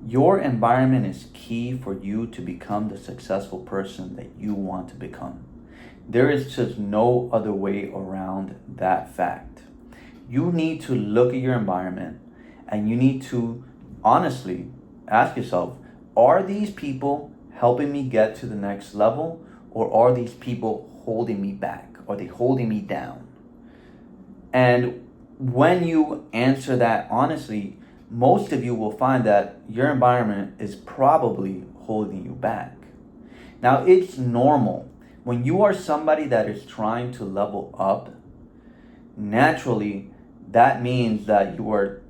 Your environment is key for you to become the successful person that you want to become. There is just no other way around that fact. You need to look at your environment and you need to honestly ask yourself, are these people helping me get to the next level, or are these people holding me back? Are they holding me down? And when you answer that honestly, most of you will find that your environment is probably holding you back. Now, it's normal. When you are somebody that is trying to level up, naturally, that means that you are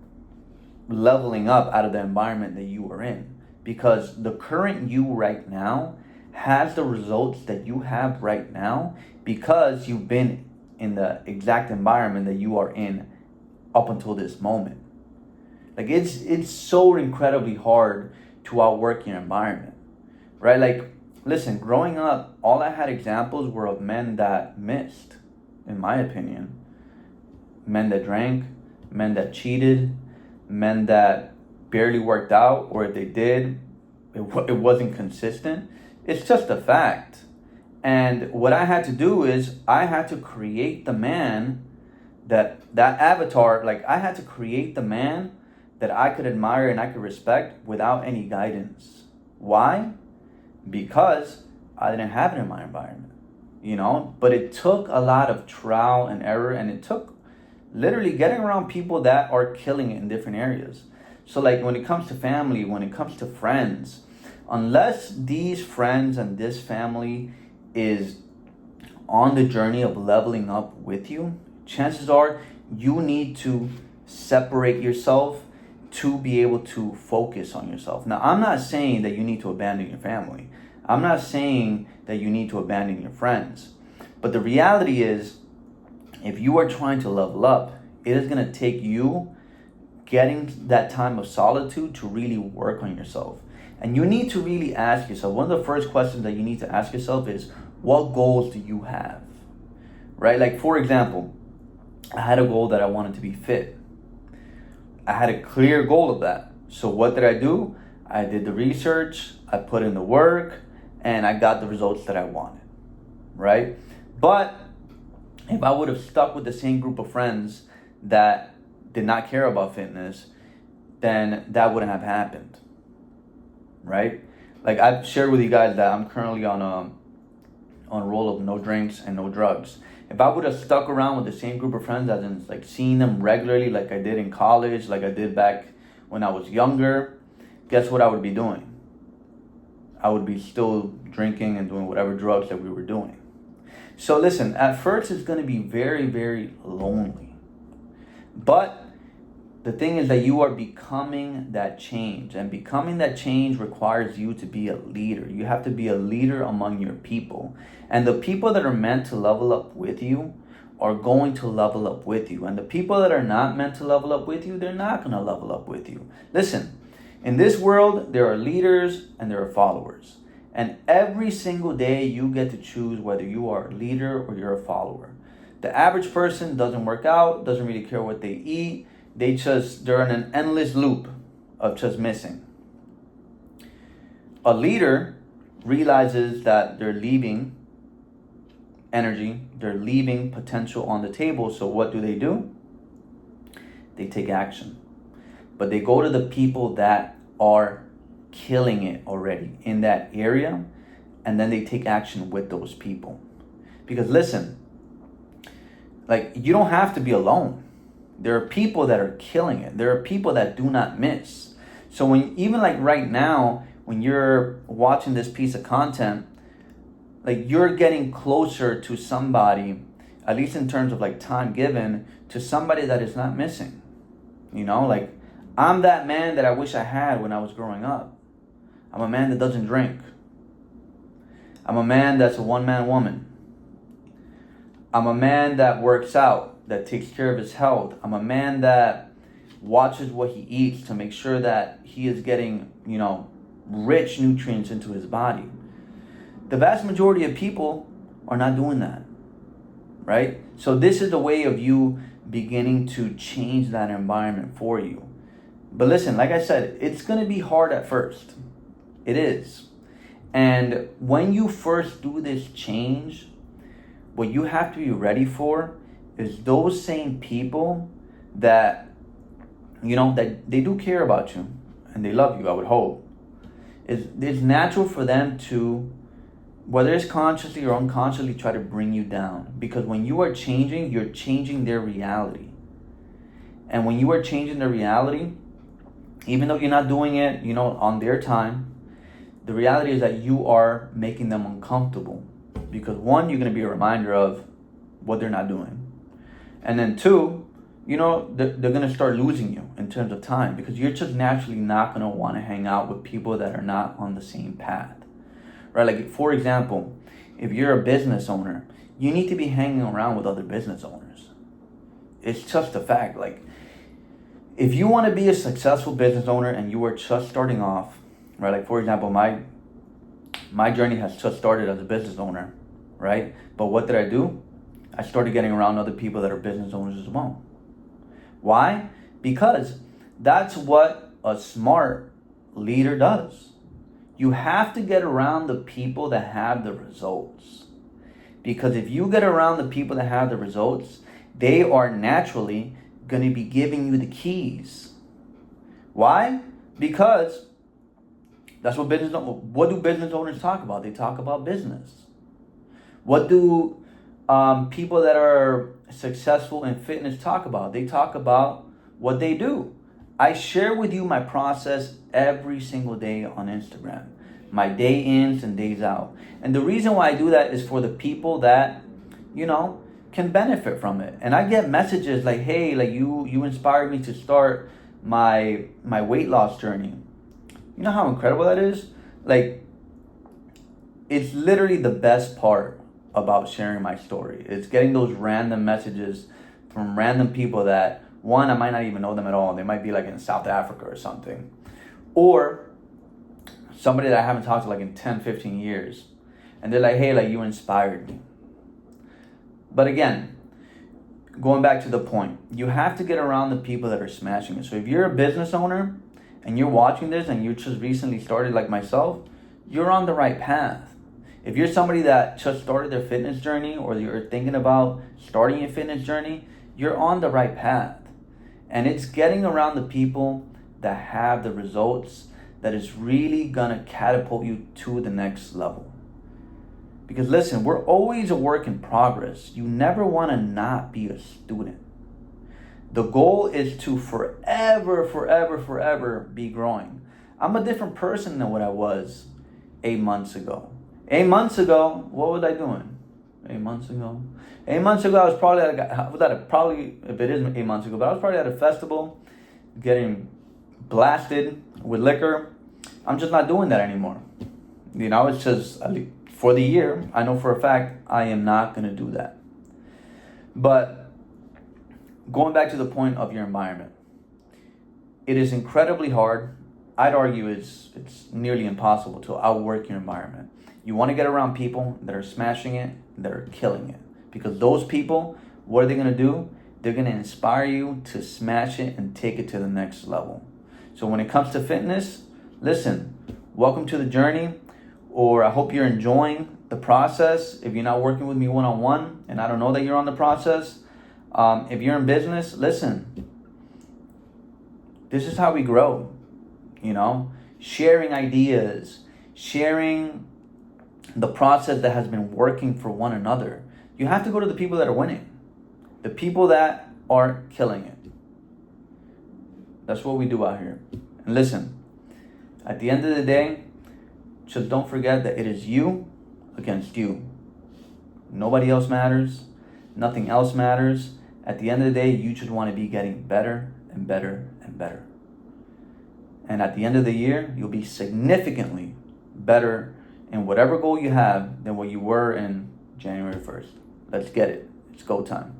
leveling up out of the environment that you are in. Because the current you right now has the results that you have right now because you've been in the exact environment that you are in up until this moment. Like it's so incredibly hard to outwork your environment, right? Like, listen, growing up, all I had examples were of men that missed, in my opinion. Men that drank, men that cheated, men that barely worked out, or if they did, it wasn't consistent. It's just a fact. And what I had to do is I had to create the man that avatar, like I had to create the man that I could admire and I could respect without any guidance. Why? Because I didn't have it in my environment, but it took a lot of trial and error, and it took literally getting around people that are killing it in different areas. So like when it comes to family, when it comes to friends, unless these friends and this family is on the journey of leveling up with you, chances are you need to separate yourself to be able to focus on yourself. Now, I'm not saying that you need to abandon your family. I'm not saying that you need to abandon your friends. But the reality is, if you are trying to level up, it is going to take you getting that time of solitude to really work on yourself. And you need to really ask yourself, one of the first questions that you need to ask yourself is, what goals do you have? Right? Like, for example, I had a goal that I wanted to be fit. I had a clear goal of that. So what did I do? I did the research, I put in the work, and I got the results that I wanted, right? But if I would have stuck with the same group of friends that did not care about fitness, then that wouldn't have happened, right? Like I've shared with you guys that I'm currently on a roll of no drinks and no drugs. If I would have stuck around with the same group of friends, as in like seeing them regularly, like I did in college, like I did back when I was younger, guess what I would be doing? I would be still drinking and doing whatever drugs that we were doing. So listen, at first it's going to be very, very lonely. But the thing is that you are becoming that change. And becoming that change requires you to be a leader. You have to be a leader among your people. And the people that are meant to level up with you are going to level up with you. And the people that are not meant to level up with you, they're not going to level up with you. Listen, in this world, there are leaders and there are followers. And every single day you get to choose whether you are a leader or you're a follower. The average person doesn't work out, doesn't really care what they eat. They're in an endless loop of just missing. A leader realizes that they're leaving energy, they're leaving potential on the table. So what do? They take action. But they go to the people that are killing it already in that area, and then they take action with those people. Because listen, like you don't have to be alone. There are people that are killing it. There are people that do not miss. So when even like right now, when you're watching this piece of content, like you're getting closer to somebody, at least in terms of like time given, to somebody that is not missing. Like I'm that man that I wish I had when I was growing up. I'm a man that doesn't drink. I'm a man that's a one-man woman. I'm a man that works out, that takes care of his health. I'm a man that watches what he eats to make sure that he is getting, rich nutrients into his body. The vast majority of people are not doing that, right? So this is the way of you beginning to change that environment for you. But listen, like I said, it's going to be hard at first. It is. And when you first do this change, what you have to be ready for is those same people that, that they do care about you and they love you, I would hope. It's natural for them to, whether it's consciously or unconsciously, try to bring you down. Because when you are changing, you're changing their reality. And when you are changing their reality, even though you're not doing it, on their time, the reality is that you are making them uncomfortable. Because one, you're going to be a reminder of what they're not doing. And then two, they're going to start losing you in terms of time, because you're just naturally not going to want to hang out with people that are not on the same path. Right? Like, for example, if you're a business owner, you need to be hanging around with other business owners. It's just a fact. Like, if you want to be a successful business owner and you are just starting off, right? Like, for example, my journey has just started as a business owner, right? But what did I do? I started getting around other people that are business owners as well. Why? Because that's what a smart leader does. You have to get around the people that have the results. Because if you get around the people that have the results, they are naturally going to be giving you the keys. Why? Because that's what do business owners talk about? They talk about business. What do people that are successful in fitness talk about? They talk about what they do. I share with you my process every single day on Instagram. My day ins and days out. And the reason why I do that is for the people that, can benefit from it. And I get messages like, hey, like you inspired me to start my weight loss journey. You know how incredible that is? Like, it's literally the best part about sharing my story. It's getting those random messages from random people that, one, I might not even know them at all. They might be like in South Africa or something. Or somebody that I haven't talked to like in 10, 15 years. And they're like, hey, like you inspired me. But again, going back to the point, you have to get around the people that are smashing it. So if you're a business owner and you're watching this and you just recently started like myself, you're on the right path. If you're somebody that just started their fitness journey or you're thinking about starting your fitness journey, you're on the right path. And it's getting around the people that have the results that is really gonna catapult you to the next level. Because listen, we're always a work in progress. You never wanna not be a student. The goal is to forever be growing. I'm a different person than what I was 8 months ago. 8 months ago, what was I doing? 8 months ago? 8 months ago, I was probably if it is 8 months ago, but I was probably at a festival getting blasted with liquor. I'm just not doing that anymore. It's just, for the year, I know for a fact, I am not going to do that. But going back to the point of your environment, it is incredibly hard. I'd argue it's nearly impossible to outwork your environment. You want to get around people that are smashing it, that are killing it. Because those people, what are they going to do? They're going to inspire you to smash it and take it to the next level. So when it comes to fitness, listen, welcome to the journey, or I hope you're enjoying the process. If you're not working with me one-on-one, and I don't know that you're on the process, if you're in business, listen, this is how we grow, sharing ideas, sharing the process that has been working for one another. You have to go to the people that are winning, the people that are killing it. That's what we do out here. And listen, at the end of the day, just don't forget that it is you against you. Nobody else matters. Nothing else matters. At the end of the day, you just want to be getting better and better and better. And at the end of the year, you'll be significantly better in whatever goal you have than what you were in January 1st. Let's get it. It's go time.